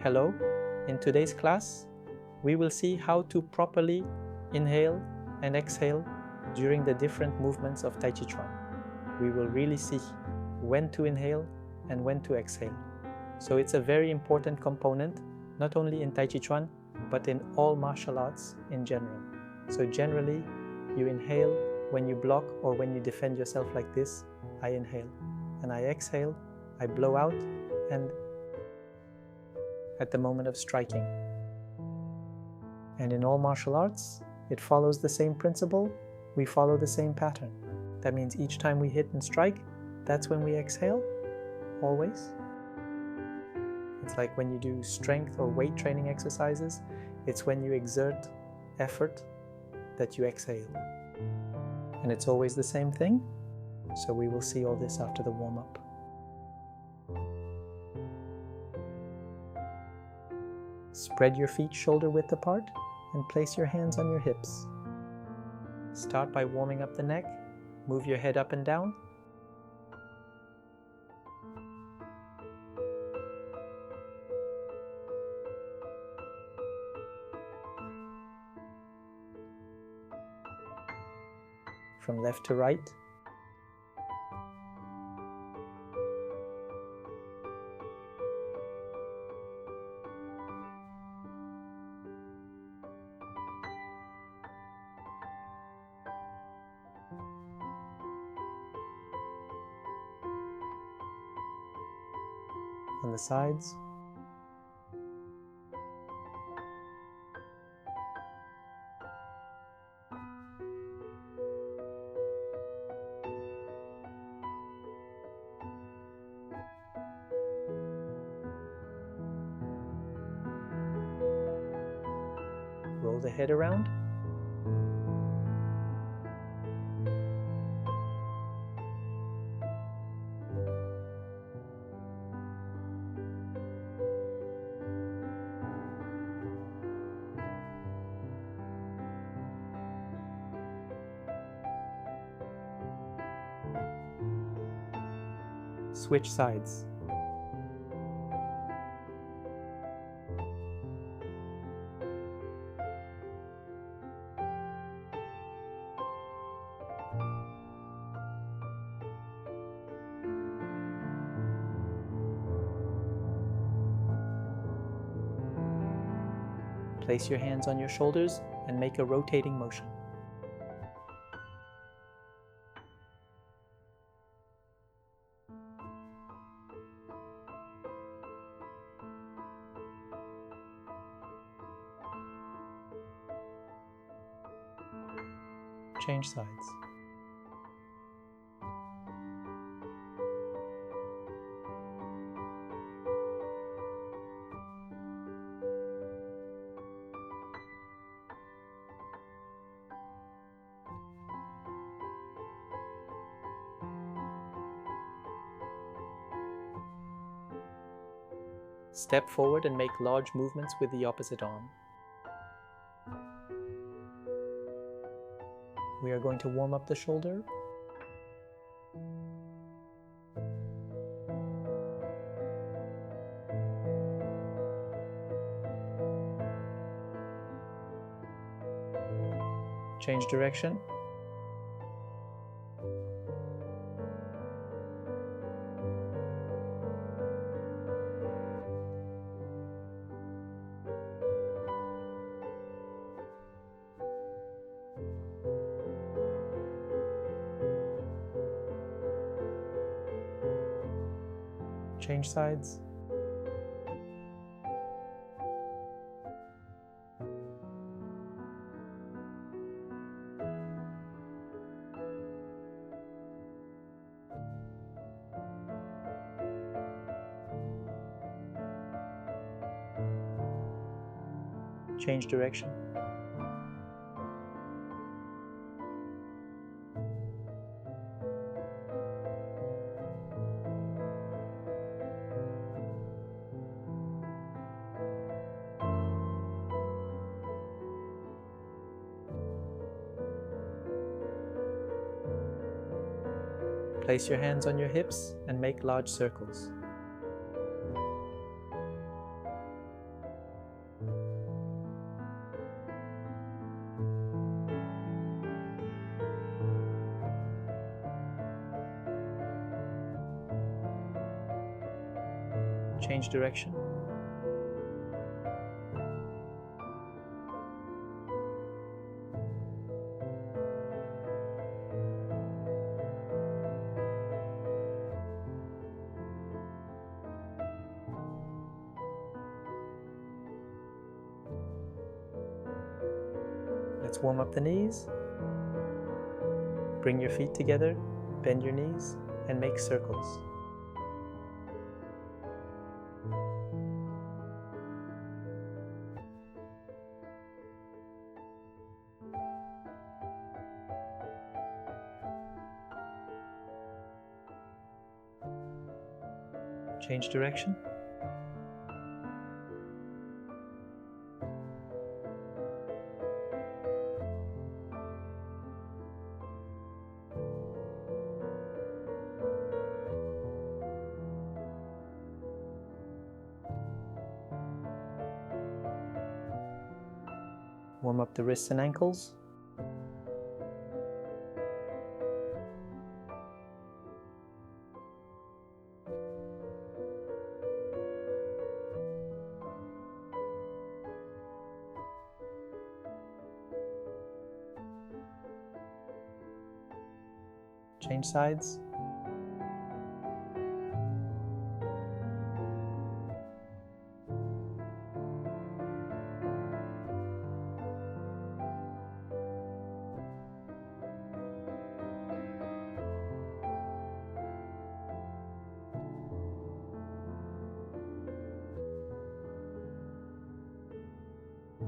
Hello, in today's class, we will see how to properly inhale and exhale during the different movements of Tai Chi Chuan. We will really see when to inhale and when to exhale. So it's a very important component, not only in Tai Chi Chuan, but in all martial arts in general. So generally, you inhale when you block or when you defend yourself like this. I inhale and I exhale, I blow out, and at the moment of striking. And in all martial arts, it follows the same principle. We follow the same pattern. That means each time we hit and strike, that's when we exhale, always. It's like when you do strength or weight training exercises, it's when you exert effort that you exhale. And it's always the same thing. So we will see all this after the warm-up. Spread your feet shoulder width apart and place your hands on your hips. Start by warming up the neck. Move your head up and down. From left to right. On the sides. Roll the head around. Switch sides. Place your hands on your shoulders and make a rotating motion. Change sides. Step forward and make large movements with the opposite arm. We are going to warm up the shoulder. Change direction. Change sides. Change direction. Place your hands on your hips and make large circles. Change direction. Let's warm up the knees. Bring your feet together, bend your knees, and make circles. Change direction. Warm up the wrists and ankles. Change sides.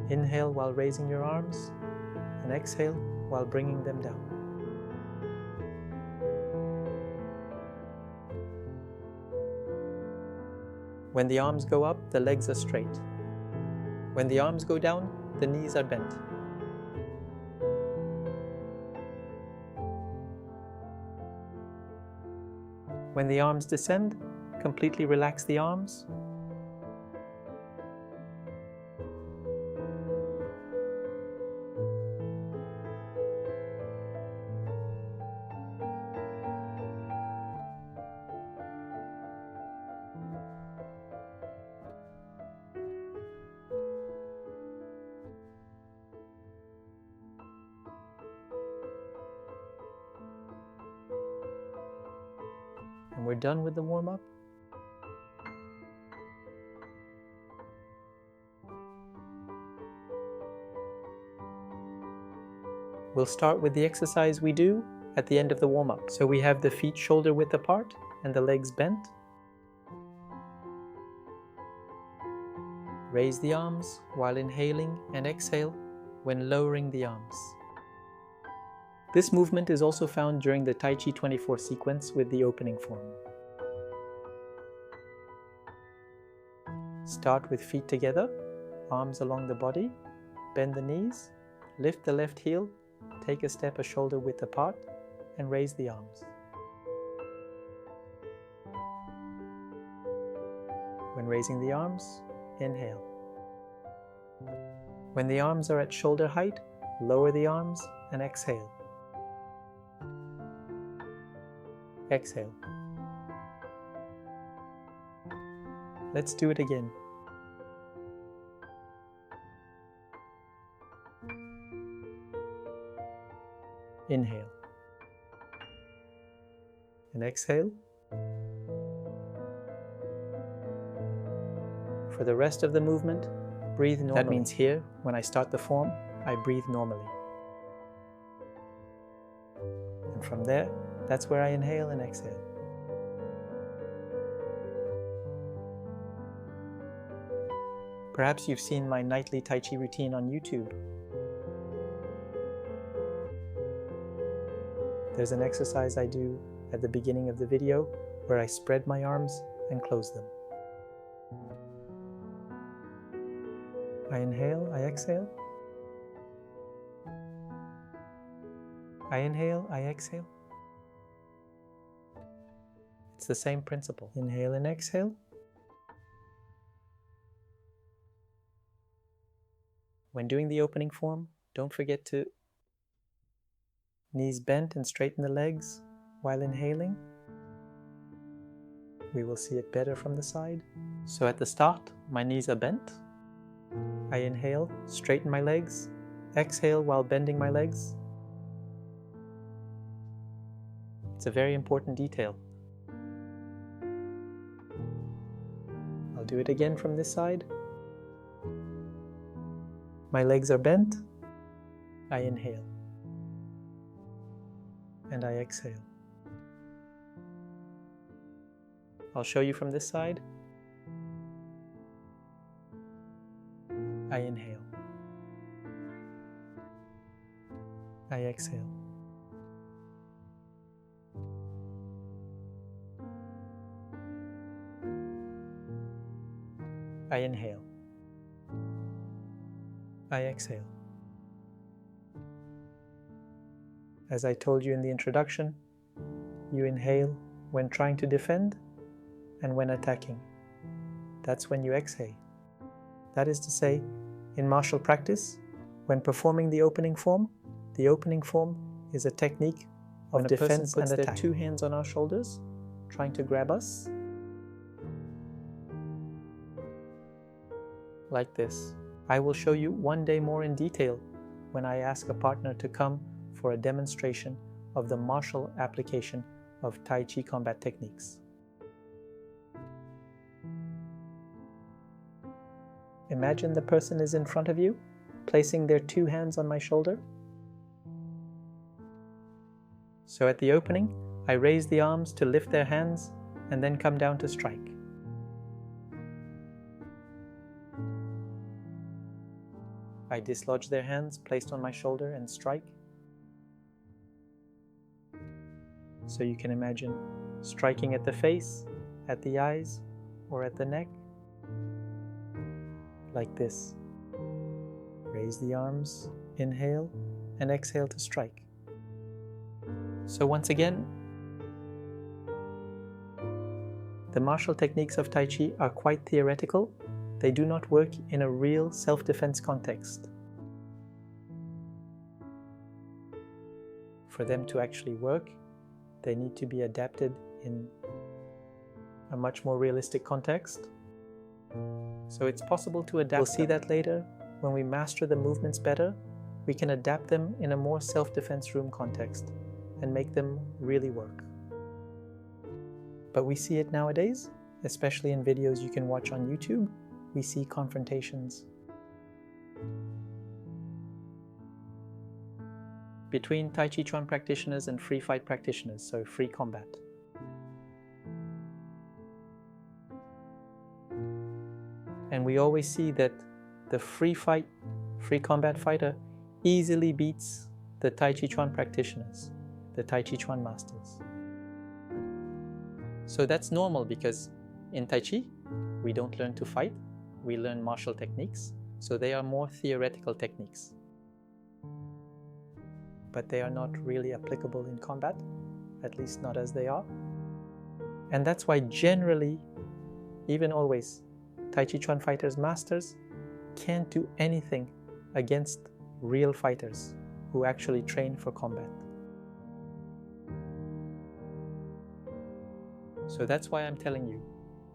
Inhale while raising your arms, and exhale while bringing them down. When the arms go up, the legs are straight. When the arms go down, the knees are bent. When the arms descend, completely relax the arms. And we're done with the warm-up. We'll start with the exercise we do at the end of the warm-up. So we have the feet shoulder width apart and the legs bent. Raise the arms while inhaling and exhale when lowering the arms. This movement is also found during the Tai Chi 24 sequence with the opening form. Start with feet together, arms along the body, bend the knees, lift the left heel, take a step a shoulder width apart, and raise the arms. When raising the arms, inhale. When the arms are at shoulder height, lower the arms and exhale. Exhale. Let's do it again. Inhale. And exhale. For the rest of the movement, breathe normally. That means here, when I start the form, I breathe normally. And from there, that's where I inhale and exhale. Perhaps you've seen my nightly Tai Chi routine on YouTube. There's an exercise I do at the beginning of the video where I spread my arms and close them. I inhale, I exhale. I inhale, I exhale. It's the same principle. Inhale and exhale. When doing the opening form, don't forget to knees bent and straighten the legs while inhaling. We will see it better from the side. So at the start, my knees are bent. I inhale, straighten my legs, exhale while bending my legs. It's a very important detail. I'll do it again from this side. My legs are bent. I inhale. And I exhale. I'll show you from this side. I inhale. I exhale. I inhale. I exhale. As I told you in the introduction, you inhale when trying to defend and when attacking. That's when you exhale. That is to say, in martial practice, when performing the opening form is a technique of defense and attack. When a person puts their 2 hands on our shoulders, trying to grab us, like this. I will show you one day more in detail when I ask a partner to come for a demonstration of the martial application of Tai Chi combat techniques. Imagine the person is in front of you, placing their 2 hands on my shoulder. So at the opening, I raise the arms to lift their hands and then come down to strike. I dislodge their hands placed on my shoulder and strike. So you can imagine striking at the face, at the eyes, or at the neck. Like this. Raise the arms, inhale, and exhale to strike. So once again, the martial techniques of Tai Chi are quite theoretical. They do not work in a real self-defense context. For them to actually work, they need to be adapted in a much more realistic context. So it's possible to adapt. We'll see that later. When we master the movements better, we can adapt them in a more self-defense room context and make them really work. But we see it nowadays, especially in videos you can watch on YouTube. We see confrontations between Tai Chi Chuan practitioners and free fight practitioners, so free combat. And we always see that the free combat fighter easily beats the Tai Chi Chuan practitioners, the Tai Chi Chuan masters. So that's normal because in Tai Chi, we don't learn to fight, we learn martial techniques, so they are more theoretical techniques. But they are not really applicable in combat, at least not as they are. And that's why generally, even always, Tai Chi Chuan fighters, masters, can't do anything against real fighters who actually train for combat. So that's why I'm telling you,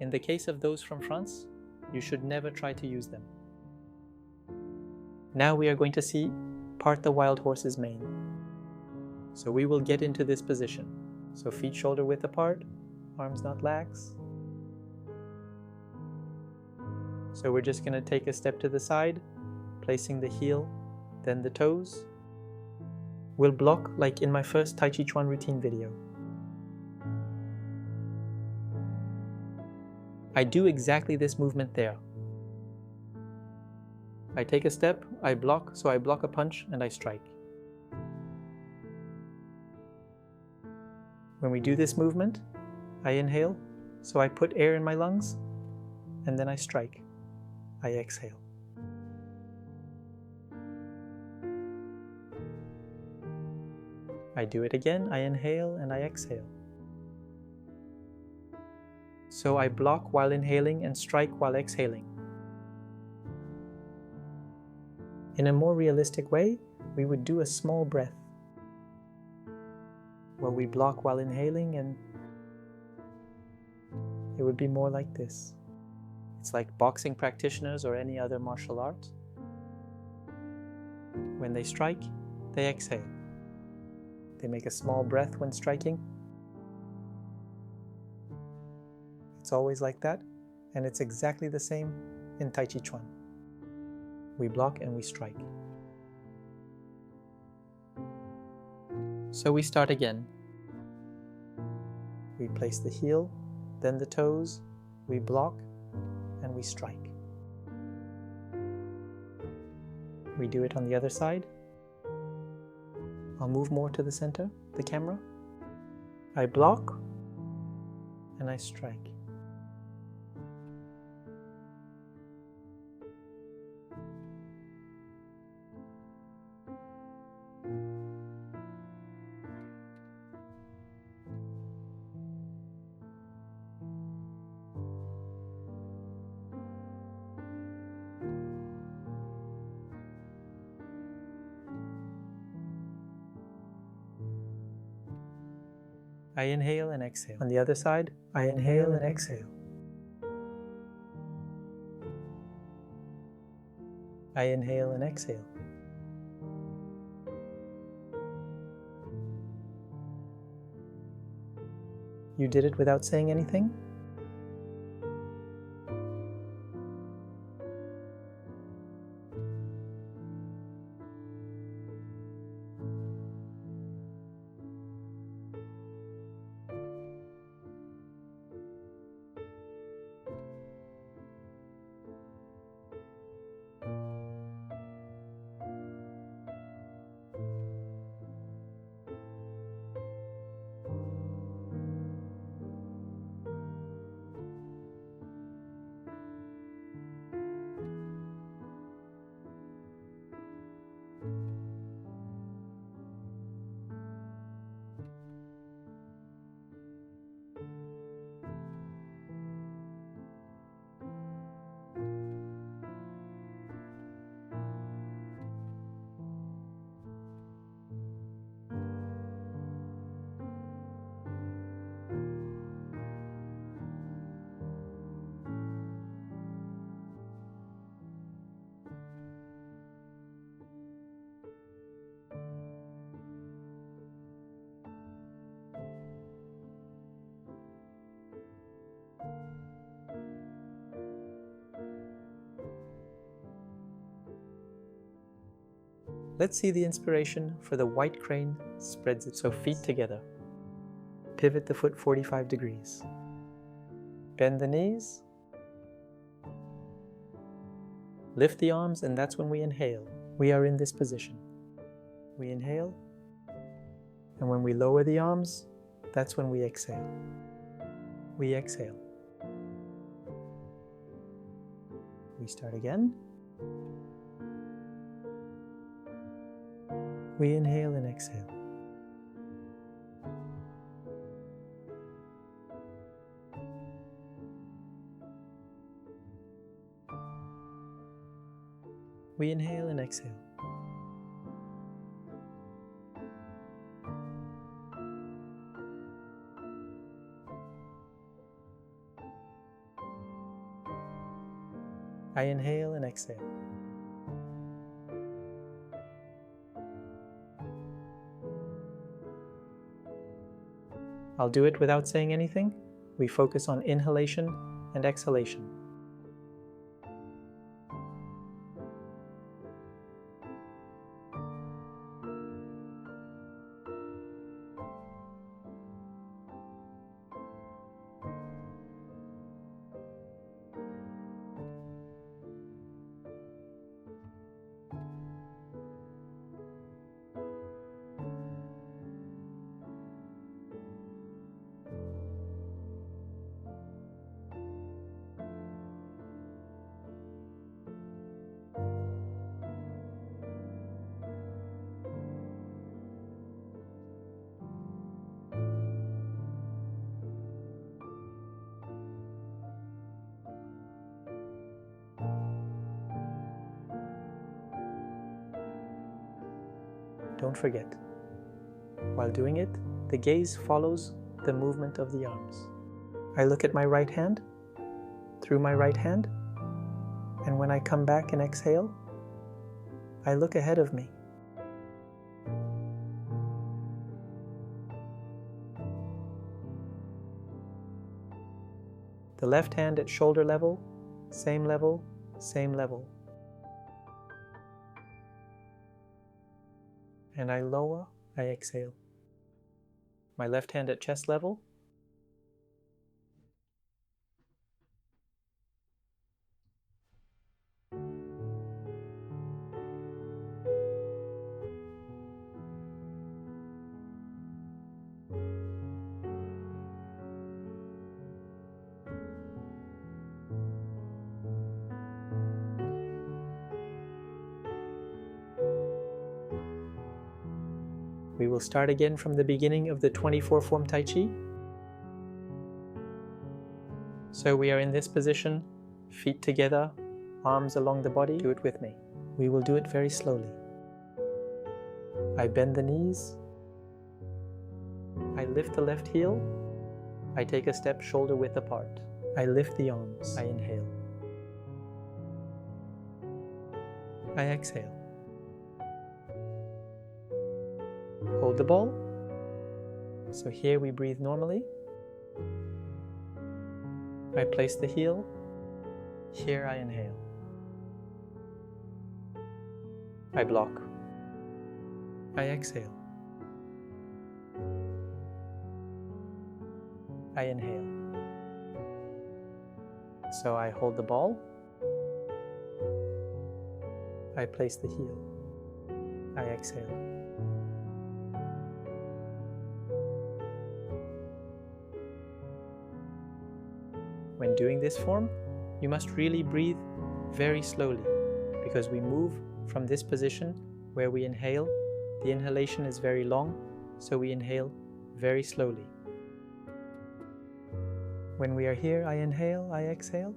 in the case of those from France, you should never try to use them. Now we are going to see part the wild horse's mane. So we will get into this position. So feet shoulder width apart, arms not lax. So we're just going to take a step to the side, placing the heel, then the toes. We'll block like in my first Tai Chi Chuan routine video. I do exactly this movement there. I take a step, I block, so I block a punch and I strike. When we do this movement, I inhale, so I put air in my lungs, and then I strike. I exhale. I do it again, I inhale and I exhale. So I block while inhaling and strike while exhaling. In a more realistic way, we would do a small breath, where we block while inhaling and it would be more like this. It's like boxing practitioners or any other martial art. When they strike, they exhale. They make a small breath when striking. It's always like that, and it's exactly the same in Tai Chi Chuan. We block and we strike. So we start again. We place the heel, then the toes, we block, and we strike. We do it on the other side. I'll move more to the center, the camera. I block, and I strike. I inhale and exhale. On the other side, I inhale and exhale. I inhale and exhale. You did it without saying anything? Let's see the inspiration for the white crane spreads it. So feet together. Pivot the foot 45 degrees. Bend the knees. Lift the arms, and that's when we inhale. We are in this position. We inhale, and when we lower the arms, that's when we exhale. We exhale. We start again. We inhale and exhale. We inhale and exhale. I inhale and exhale. I'll do it without saying anything. We focus on inhalation and exhalation. Don't forget, while doing it, the gaze follows the movement of the arms. I look at my right hand, through my right hand, and when I come back and exhale, I look ahead of me. The left hand at shoulder level, same level, same level. And I lower, I exhale. My left hand at chest level. We will start again from the beginning of the 24 form Tai Chi. So we are in this position, feet together, arms along the body. Do it with me. We will do it very slowly. I bend the knees. I lift the left heel. I take a step shoulder width apart. I lift the arms. I inhale. I exhale. Hold the ball. So here we breathe normally. I place the heel. Here I inhale. I block. I exhale. I inhale. So I hold the ball. I place the heel. I exhale. When doing this form, you must really breathe very slowly because we move from this position where we inhale. The inhalation is very long, so we inhale very slowly. When we are here, I inhale, I exhale.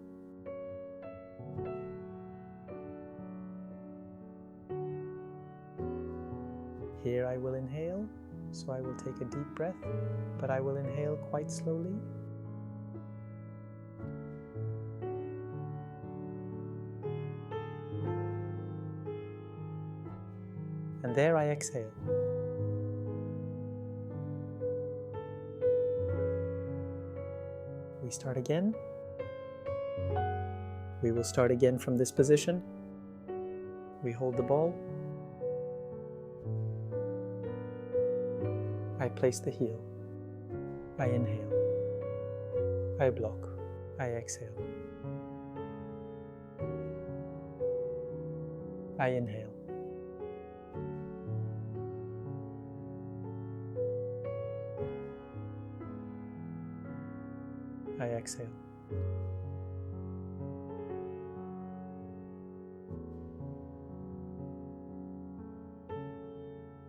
Here I will inhale, so I will take a deep breath, but I will inhale quite slowly. And there I exhale. We start again. We will start again from this position. We hold the ball. I place the heel. I inhale. I block. I exhale. I inhale. I exhale.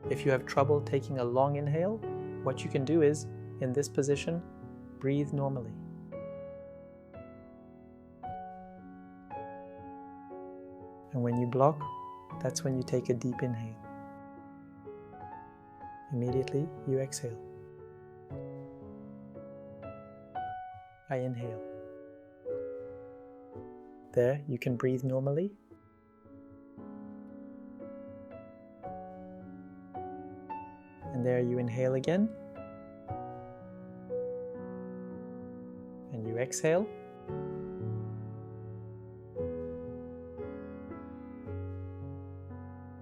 If you have trouble taking a long inhale, what you can do is, in this position, breathe normally. And when you block, that's when you take a deep inhale. Immediately, you exhale. I inhale. There, you can breathe normally. And there you inhale again. And you exhale.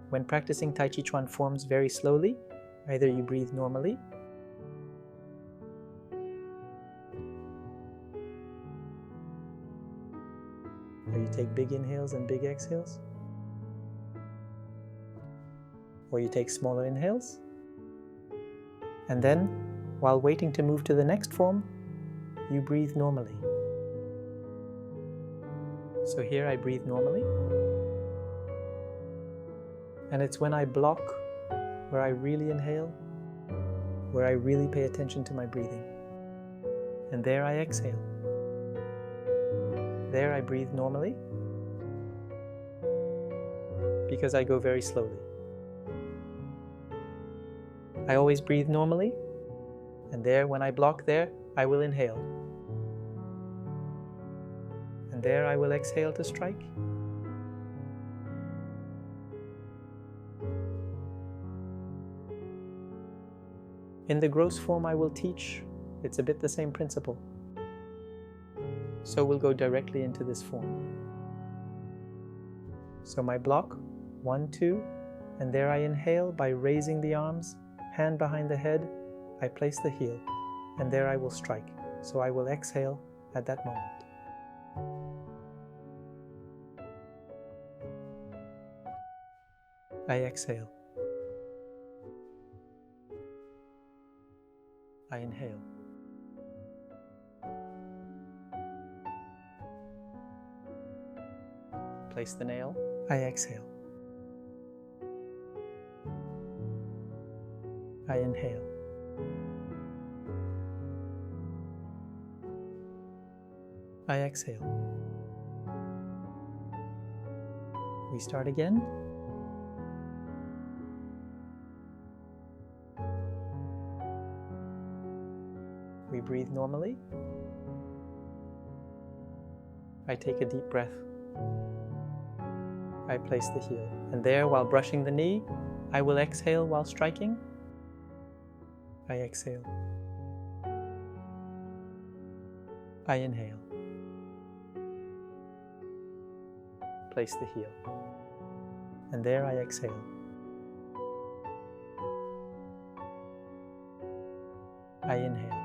When practicing Tai Chi Chuan forms very slowly, either you breathe normally, or you take big inhales and big exhales, or you take smaller inhales, and then, while waiting to move to the next form, you breathe normally. So here I breathe normally, and it's when I block, where I really inhale, where I really pay attention to my breathing. And there I exhale. There I breathe normally, because I go very slowly. I always breathe normally, and there, when I block there, I will inhale. and there I will exhale to strike. In the gross form I will teach, it's a bit the same principle. So we'll go directly into this form. So my block, 1, 2, and there I inhale by raising the arms, hand behind the head, I place the heel, and there I will strike. So I will exhale at that moment. I exhale. I inhale. Place the nail. I exhale. I inhale. I exhale. We start again. We breathe normally. I take a deep breath. I place the heel. And there, while brushing the knee, I will exhale while striking. I exhale. I inhale. Place the heel. And there I exhale. I inhale.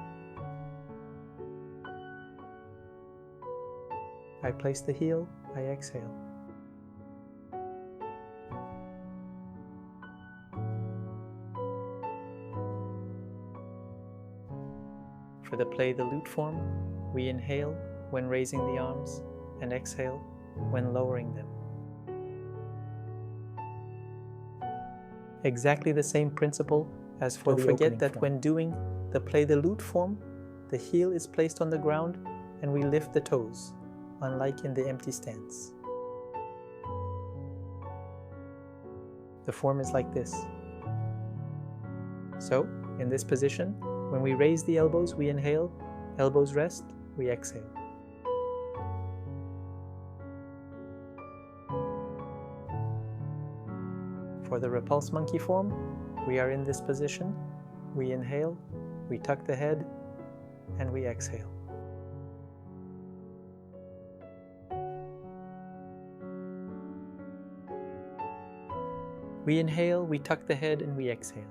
I place the heel. I exhale. For the play the lute form, we inhale when raising the arms and exhale when lowering them. Exactly the same principle as for the opening form. Don't forget that when doing the play the lute form, the heel is placed on the ground and we lift the toes, unlike in the empty stance. The form is like this. So, in this position, when we raise the elbows, we inhale, elbows rest, we exhale. For the repulse monkey form, we are in this position, we inhale, we tuck the head, and we exhale. We inhale, we tuck the head, and we exhale.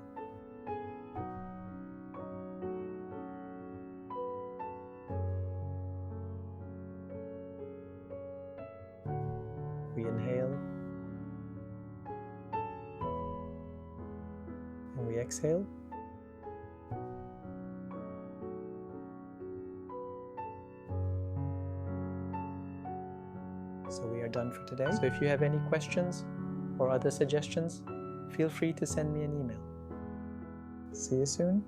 We inhale, and we exhale. So we are done for today. So if you have any questions or other suggestions, feel free to send me an email. See you soon.